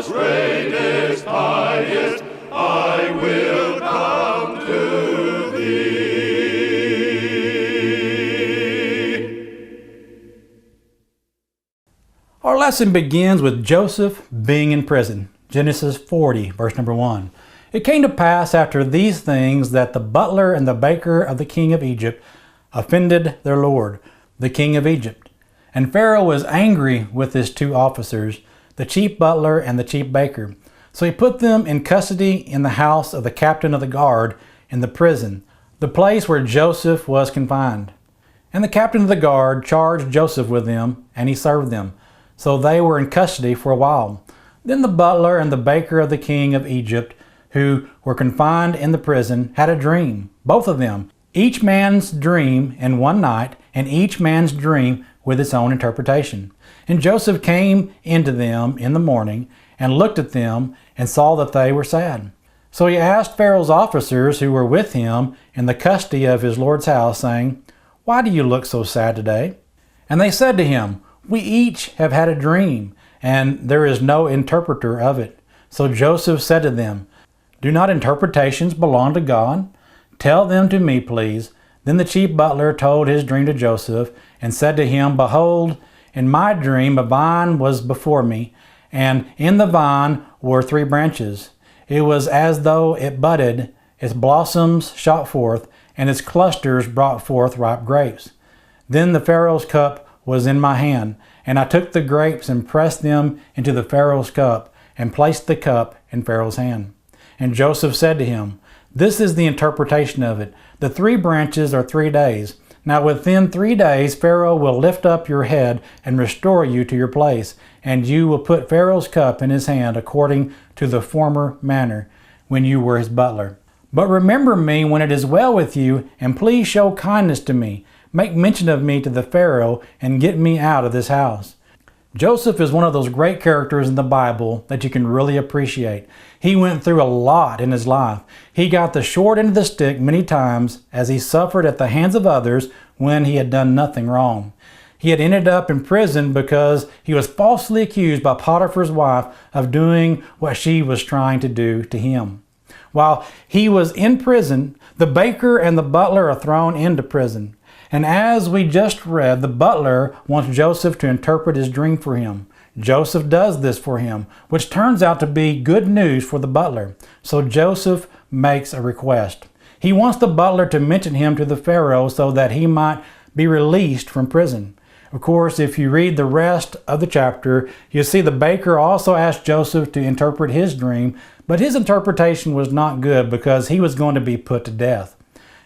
lowest, greatest, highest, I will come to thee. Our lesson begins with Joseph being in prison. Genesis 40, verse number 1. It came to pass after these things that the butler and the baker of the king of Egypt offended their lord, the king of Egypt. And Pharaoh was angry with his two officers, the chief butler and the chief baker. So he put them in custody in the house of the captain of the guard in the prison, the place where Joseph was confined. And the captain of the guard charged Joseph with them, and he served them. So they were in custody for a while. Then the butler and the baker of the king of Egypt, who were confined in the prison, had a dream, both of them, each man's dream in one night, and each man's dream with its own interpretation. And Joseph came into them in the morning, and looked at them, and saw that they were sad. So he asked Pharaoh's officers who were with him in the custody of his lord's house, saying, "Why do you look so sad today?" And they said to him, "We each have had a dream, and there is no interpreter of it." So Joseph said to them, "Do not interpretations belong to God? Tell them to me, please." Then the chief butler told his dream to Joseph, and said to him, "Behold, in my dream a vine was before me, and in the vine were 3 branches. It was as though it budded, its blossoms shot forth, and its clusters brought forth ripe grapes. Then the Pharaoh's cup was in my hand, and I took the grapes and pressed them into the Pharaoh's cup, and placed the cup in Pharaoh's hand." And Joseph said to him, "This is the interpretation of it. The 3 branches are 3 days. Now within 3 days Pharaoh will lift up your head and restore you to your place, and you will put Pharaoh's cup in his hand according to the former manner when you were his butler. But remember me when it is well with you, and please show kindness to me. Make mention of me to the Pharaoh, and get me out of this house." Joseph is one of those great characters in the Bible that you can really appreciate. He went through a lot in his life. He got the short end of the stick many times as he suffered at the hands of others when he had done nothing wrong. He had ended up in prison because he was falsely accused by Potiphar's wife of doing what she was trying to do to him. While he was in prison, the baker and the butler are thrown into prison. And as we just read, the butler wants Joseph to interpret his dream for him. Joseph does this for him, which turns out to be good news for the butler. So Joseph makes a request. He wants the butler to mention him to the Pharaoh so that he might be released from prison. Of course, if you read the rest of the chapter, you see the baker also asked Joseph to interpret his dream, but his interpretation was not good because he was going to be put to death.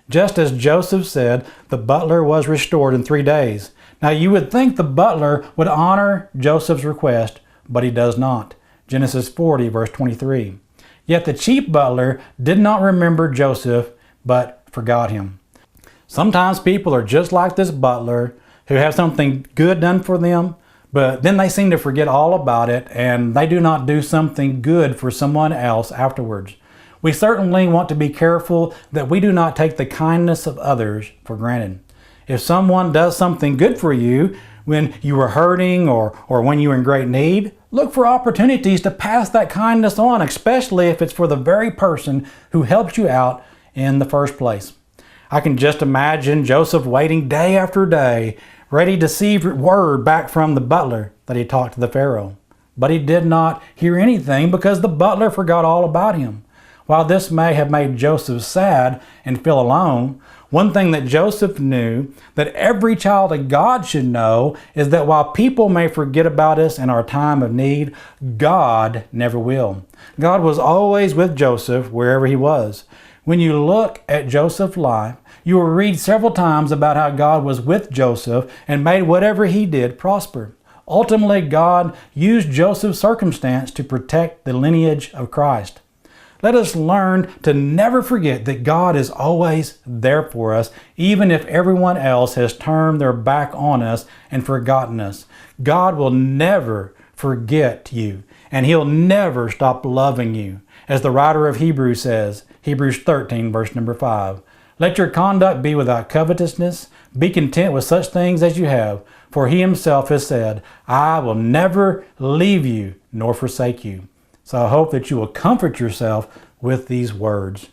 Just as Joseph said, the butler was restored in 3 days. Now you would think the butler would honor Joseph's request, but he does not. Genesis 40, verse 23. Yet the chief butler did not remember Joseph, but forgot him. Sometimes people are just like this butler who have something good done for them, but then they seem to forget all about it, and they do not do something good for someone else afterwards. We certainly want to be careful that we do not take the kindness of others for granted. If someone does something good for you when you were hurting or when you were in great need, look for opportunities to pass that kindness on, especially if it's for the very person who helped you out in the first place. I can just imagine Joseph waiting day after day, ready to receive word back from the butler that he talked to the Pharaoh. But he did not hear anything because the butler forgot all about him. While this may have made Joseph sad and feel alone, one thing that Joseph knew that every child of God should know is that while people may forget about us in our time of need, God never will. God was always with Joseph wherever he was. When you look at Joseph's life, you will read several times about how God was with Joseph and made whatever he did prosper. Ultimately, God used Joseph's circumstance to protect the lineage of Christ. Let us learn to never forget that God is always there for us, even if everyone else has turned their back on us and forgotten us. God will never forget you, and He'll never stop loving you. As the writer of Hebrews says, Hebrews 13, verse number 5, "Let your conduct be without covetousness. Be content with such things as you have, for He Himself has said, I will never leave you nor forsake you." So I hope that you will comfort yourself with these words.